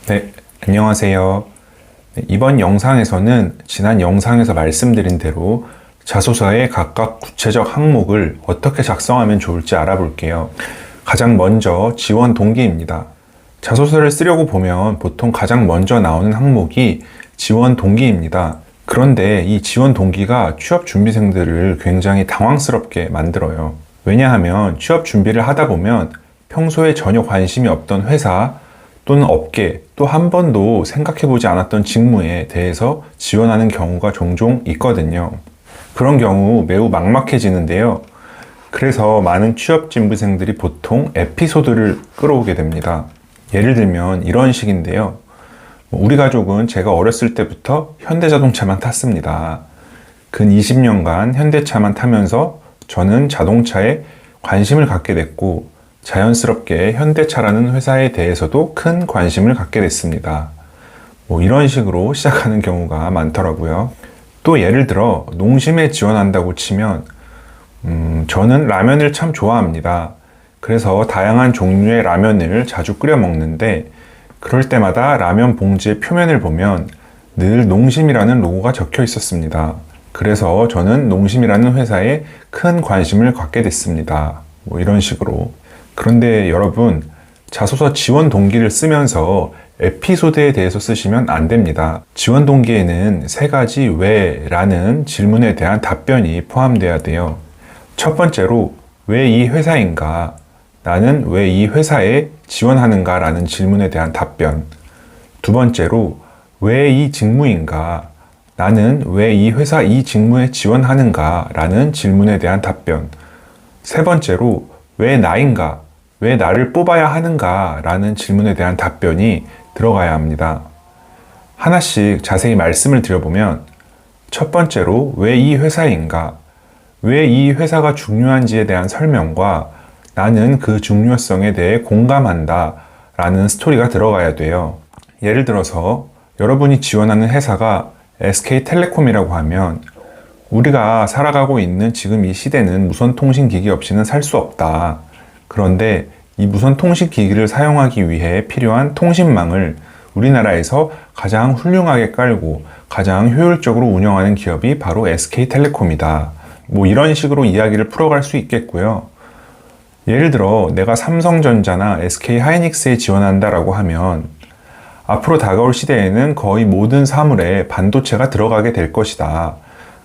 네, 안녕하세요. 네, 이번 영상에서는 지난 영상에서 말씀드린 대로 자소서의 각각 구체적 항목을 어떻게 작성하면 좋을지 알아볼게요. 가장 먼저 지원 동기입니다. 자소서를 쓰려고 보면 보통 가장 먼저 나오는 항목이 지원 동기입니다. 그런데 이 지원 동기가 취업 준비생들을 굉장히 당황스럽게 만들어요. 왜냐하면 취업 준비를 하다 보면 평소에 전혀 관심이 없던 회사 또는 업계, 또 한 번도 생각해보지 않았던 직무에 대해서 지원하는 경우가 종종 있거든요. 그런 경우 매우 막막해지는데요. 그래서 많은 취업 준비생들이 보통 에피소드를 끌어오게 됩니다. 예를 들면 이런 식인데요. 우리 가족은 제가 어렸을 때부터 현대자동차만 탔습니다. 근 20년간 현대차만 타면서 저는 자동차에 관심을 갖게 됐고 자연스럽게 현대차라는 회사에 대해서도 큰 관심을 갖게 됐습니다. 이런 식으로 시작하는 경우가 많더라고요. 또 예를 들어 농심에 지원한다고 치면 저는 라면을 참 좋아합니다. 그래서 다양한 종류의 라면을 자주 끓여 먹는데 그럴 때마다 라면 봉지의 표면을 보면 늘 농심이라는 로고가 적혀 있었습니다. 그래서 저는 농심이라는 회사에 큰 관심을 갖게 됐습니다. 이런 식으로. 그런데 여러분, 자소서 지원 동기를 쓰면서 에피소드에 대해서 쓰시면 안 됩니다. 지원 동기에는 세 가지 왜라는 질문에 대한 답변이 포함돼야 돼요. 첫 번째로, 왜 이 회사인가? 나는 왜 이 회사에 지원하는가? 라는 질문에 대한 답변. 두 번째로, 왜 이 직무인가? 나는 왜 이 회사 이 직무에 지원하는가? 라는 질문에 대한 답변. 세 번째로, 왜 나인가? 왜 나를 뽑아야 하는가? 라는 질문에 대한 답변이 들어가야 합니다. 하나씩 자세히 말씀을 드려보면 첫 번째로 왜 이 회사인가? 왜 이 회사가 중요한지에 대한 설명과 나는 그 중요성에 대해 공감한다 라는 스토리가 들어가야 돼요. 예를 들어서 여러분이 지원하는 회사가 SK텔레콤이라고 하면 우리가 살아가고 있는 지금 이 시대는 무선통신기기 없이는 살 수 없다. 그런데 이 무선통신기기를 사용하기 위해 필요한 통신망을 우리나라에서 가장 훌륭하게 깔고 가장 효율적으로 운영하는 기업이 바로 SK텔레콤이다. 이런 식으로 이야기를 풀어갈 수 있겠고요. 예를 들어 내가 삼성전자나 SK하이닉스에 지원한다라고 하면 앞으로 다가올 시대에는 거의 모든 사물에 반도체가 들어가게 될 것이다.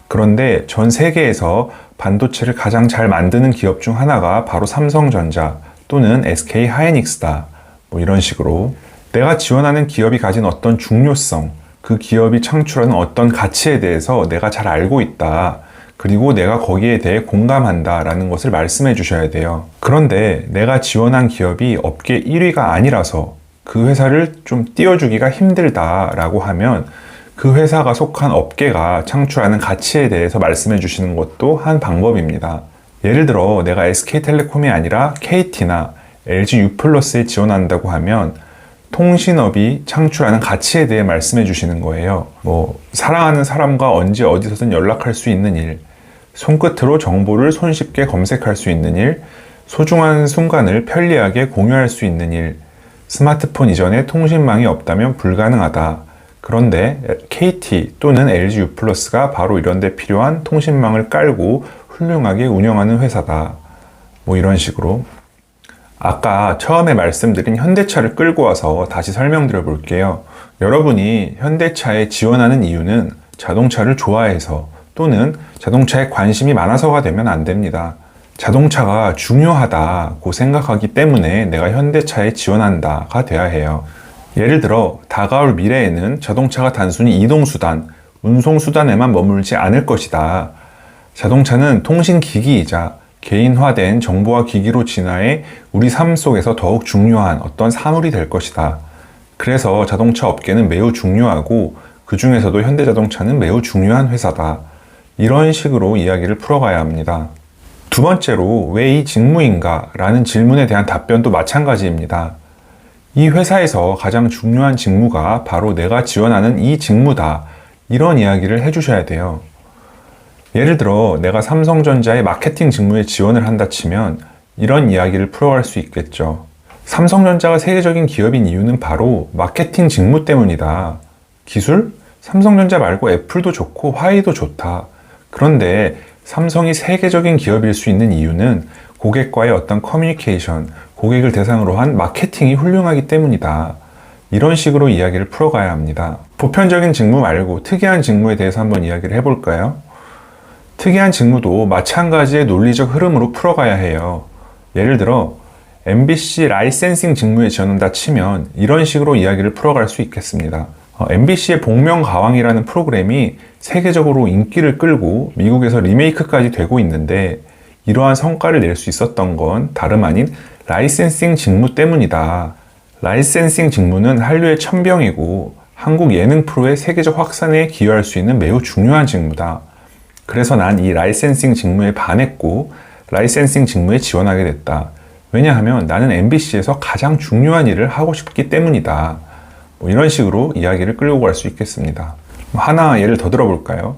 그런데 전 세계에서 반도체를 가장 잘 만드는 기업 중 하나가 바로 삼성전자 또는 SK하이닉스다. 이런 식으로 내가 지원하는 기업이 가진 어떤 중요성, 그 기업이 창출하는 어떤 가치에 대해서 내가 잘 알고 있다. 그리고 내가 거기에 대해 공감한다 라는 것을 말씀해 주셔야 돼요. 그런데 내가 지원한 기업이 업계 1위가 아니라서 그 회사를 좀 띄워주기가 힘들다 라고 하면 그 회사가 속한 업계가 창출하는 가치에 대해서 말씀해 주시는 것도 한 방법입니다. 예를 들어 내가 SK텔레콤이 아니라 KT나 LG U+에 지원한다고 하면 통신업이 창출하는 가치에 대해 말씀해 주시는 거예요. 사랑하는 사람과 언제 어디서든 연락할 수 있는 일, 손끝으로 정보를 손쉽게 검색할 수 있는 일, 소중한 순간을 편리하게 공유할 수 있는 일, 스마트폰 이전에 통신망이 없다면 불가능하다. 그런데 KT 또는 LG U+가 바로 이런 데 필요한 통신망을 깔고 훌륭하게 운영하는 회사다. 이런 식으로. 아까 처음에 말씀드린 현대차를 끌고 와서 다시 설명드려 볼게요. 여러분이 현대차에 지원하는 이유는 자동차를 좋아해서 또는 자동차에 관심이 많아서가 되면 안 됩니다. 자동차가 중요하다고 생각하기 때문에 내가 현대차에 지원한다가 돼야 해요. 예를 들어 다가올 미래에는 자동차가 단순히 이동수단, 운송수단에만 머물지 않을 것이다. 자동차는 통신기기이자 개인화된 정보와 기기로 진화해 우리 삶 속에서 더욱 중요한 어떤 사물이 될 것이다. 그래서 자동차 업계는 매우 중요하고 그 중에서도 현대자동차는 매우 중요한 회사다. 이런 식으로 이야기를 풀어가야 합니다. 두 번째로 왜 이 직무인가? 라는 질문에 대한 답변도 마찬가지입니다. 이 회사에서 가장 중요한 직무가 바로 내가 지원하는 이 직무다. 이런 이야기를 해주셔야 돼요. 예를 들어 내가 삼성전자의 마케팅 직무에 지원을 한다 치면 이런 이야기를 풀어갈 수 있겠죠. 삼성전자가 세계적인 기업인 이유는 바로 마케팅 직무 때문이다. 기술? 삼성전자 말고 애플도 좋고 화웨이도 좋다. 그런데 삼성이 세계적인 기업일 수 있는 이유는 고객과의 어떤 커뮤니케이션, 고객을 대상으로 한 마케팅이 훌륭하기 때문이다. 이런 식으로 이야기를 풀어가야 합니다. 보편적인 직무 말고 특이한 직무에 대해서 한번 이야기를 해볼까요? 특이한 직무도 마찬가지의 논리적 흐름으로 풀어가야 해요. 예를 들어 MBC 라이센싱 직무에 지원한다 치면 이런 식으로 이야기를 풀어갈 수 있겠습니다. MBC의 복면가왕이라는 프로그램이 세계적으로 인기를 끌고 미국에서 리메이크까지 되고 있는데 이러한 성과를 낼 수 있었던 건 다름 아닌 라이센싱 직무 때문이다. 라이센싱 직무는 한류의 천병이고 한국 예능 프로의 세계적 확산에 기여할 수 있는 매우 중요한 직무다. 그래서 난 이 라이센싱 직무에 반했고 라이센싱 직무에 지원하게 됐다. 왜냐하면 나는 MBC에서 가장 중요한 일을 하고 싶기 때문이다. 이런 식으로 이야기를 끌고 갈 수 있겠습니다. 하나 예를 더 들어볼까요?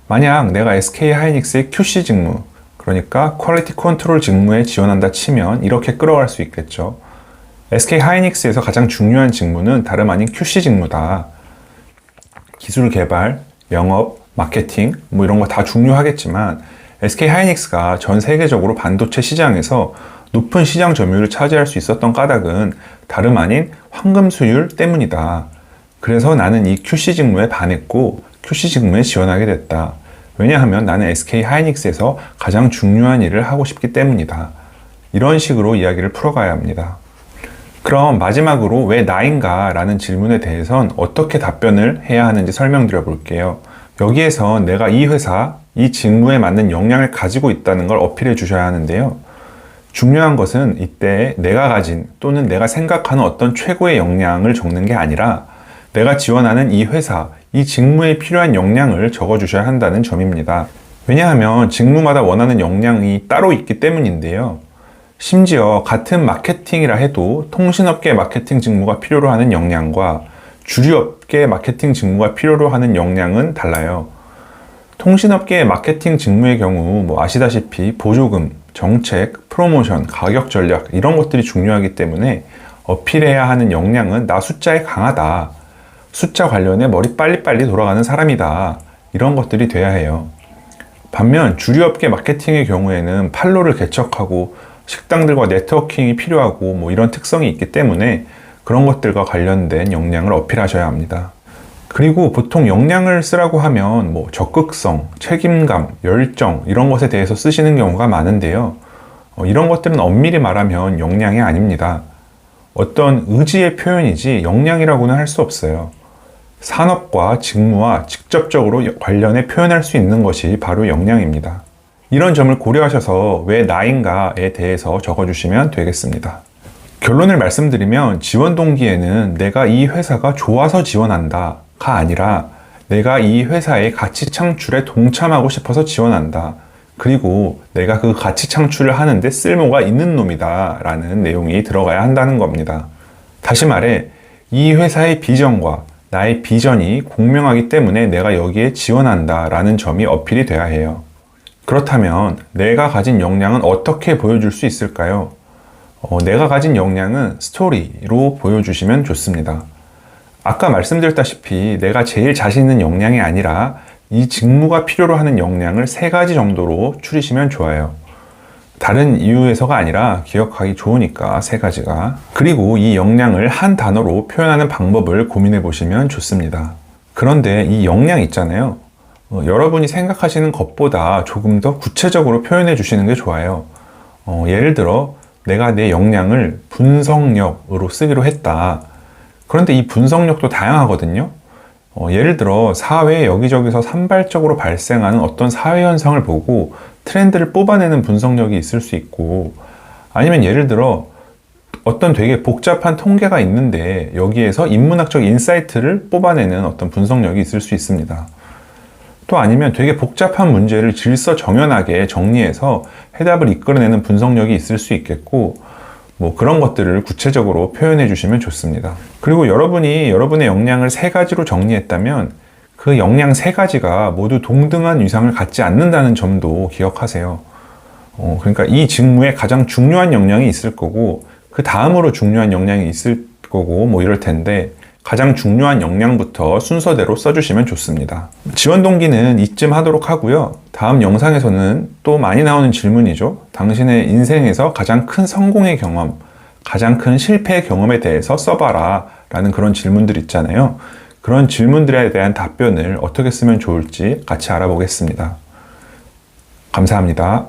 만약 내가 SK 하이닉스의 QC 직무, 그러니까 퀄리티 컨트롤 직무에 지원한다 치면 이렇게 끌어갈 수 있겠죠. SK 하이닉스에서 가장 중요한 직무는 다름 아닌 QC 직무다. 기술 개발, 영업, 마케팅, 이런 거 다 중요하겠지만 SK 하이닉스가 전 세계적으로 반도체 시장에서 높은 시장 점유율을 차지할 수 있었던 까닭은 다름 아닌 황금 수율 때문이다. 그래서 나는 이 QC 직무에 반했고 QC 직무에 지원하게 됐다. 왜냐하면 나는 SK 하이닉스에서 가장 중요한 일을 하고 싶기 때문이다. 이런 식으로 이야기를 풀어가야 합니다. 그럼 마지막으로 왜 나인가? 라는 질문에 대해선 어떻게 답변을 해야 하는지 설명드려 볼게요. 여기에서 내가 이 회사, 이 직무에 맞는 역량을 가지고 있다는 걸 어필해 주셔야 하는데요. 중요한 것은 이때 내가 가진 또는 내가 생각하는 어떤 최고의 역량을 적는 게 아니라 내가 지원하는 이 회사, 이 직무에 필요한 역량을 적어주셔야 한다는 점입니다. 왜냐하면 직무마다 원하는 역량이 따로 있기 때문인데요. 심지어 같은 마케팅이라 해도 통신업계 마케팅 직무가 필요로 하는 역량과 주류업계 마케팅 직무가 필요로 하는 역량은 달라요. 통신업계의 마케팅 직무의 경우 아시다시피 보조금, 정책, 프로모션, 가격 전략 이런 것들이 중요하기 때문에 어필해야 하는 역량은 나 숫자에 강하다. 숫자 관련해 머리 빨리빨리 돌아가는 사람이다. 이런 것들이 돼야 해요. 반면 주류업계 마케팅의 경우에는 판로를 개척하고 식당들과 네트워킹이 필요하고 이런 특성이 있기 때문에 그런 것들과 관련된 역량을 어필하셔야 합니다. 그리고 보통 역량을 쓰라고 하면 적극성, 책임감, 열정 이런 것에 대해서 쓰시는 경우가 많은데요. 이런 것들은 엄밀히 말하면 역량이 아닙니다. 어떤 의지의 표현이지 역량이라고는 할 수 없어요. 산업과 직무와 직접적으로 관련해 표현할 수 있는 것이 바로 역량입니다. 이런 점을 고려하셔서 왜 나인가에 대해서 적어주시면 되겠습니다. 결론을 말씀드리면 지원 동기에는 내가 이 회사가 좋아서 지원한다 가 아니라 내가 이 회사의 가치 창출에 동참하고 싶어서 지원한다. 그리고 내가 그 가치 창출을 하는데 쓸모가 있는 놈이다 라는 내용이 들어가야 한다는 겁니다. 다시 말해 이 회사의 비전과 나의 비전이 공명하기 때문에 내가 여기에 지원한다 라는 점이 어필이 돼야 해요. 그렇다면 내가 가진 역량은 어떻게 보여줄 수 있을까요? 내가 가진 역량은 스토리로 보여주시면 좋습니다. 아까 말씀드렸다시피 내가 제일 자신 있는 역량이 아니라 이 직무가 필요로 하는 역량을 3가지 정도로 추리시면 좋아요. 다른 이유에서가 아니라 기억하기 좋으니까 3가지가. 그리고 이 역량을 한 단어로 표현하는 방법을 고민해 보시면 좋습니다. 그런데 이 역량 있잖아요. 여러분이 생각하시는 것보다 조금 더 구체적으로 표현해 주시는 게 좋아요. 예를 들어 내가 내 역량을 분석력으로 쓰기로 했다. 그런데 이 분석력도 다양하거든요. 예를 들어 사회에 여기저기서 산발적으로 발생하는 어떤 사회 현상을 보고 트렌드를 뽑아내는 분석력이 있을 수 있고, 아니면 예를 들어 어떤 되게 복잡한 통계가 있는데 여기에서 인문학적 인사이트를 뽑아내는 어떤 분석력이 있을 수 있습니다. 또 아니면 되게 복잡한 문제를 질서정연하게 정리해서 해답을 이끌어내는 분석력이 있을 수 있겠고, 그런 것들을 구체적으로 표현해 주시면 좋습니다. 그리고 여러분이 여러분의 역량을 3가지로 정리했다면 그 역량 3가지가 모두 동등한 위상을 갖지 않는다는 점도 기억하세요. 그러니까 이 직무에 가장 중요한 역량이 있을 거고 그 다음으로 중요한 역량이 있을 거고 뭐 이럴 텐데 가장 중요한 역량부터 순서대로 써주시면 좋습니다. 지원 동기는 이쯤 하도록 하고요. 다음 영상에서는 또 많이 나오는 질문이죠. 당신의 인생에서 가장 큰 성공의 경험, 가장 큰 실패의 경험에 대해서 써봐라 라는 그런 질문들 있잖아요. 그런 질문들에 대한 답변을 어떻게 쓰면 좋을지 같이 알아보겠습니다. 감사합니다.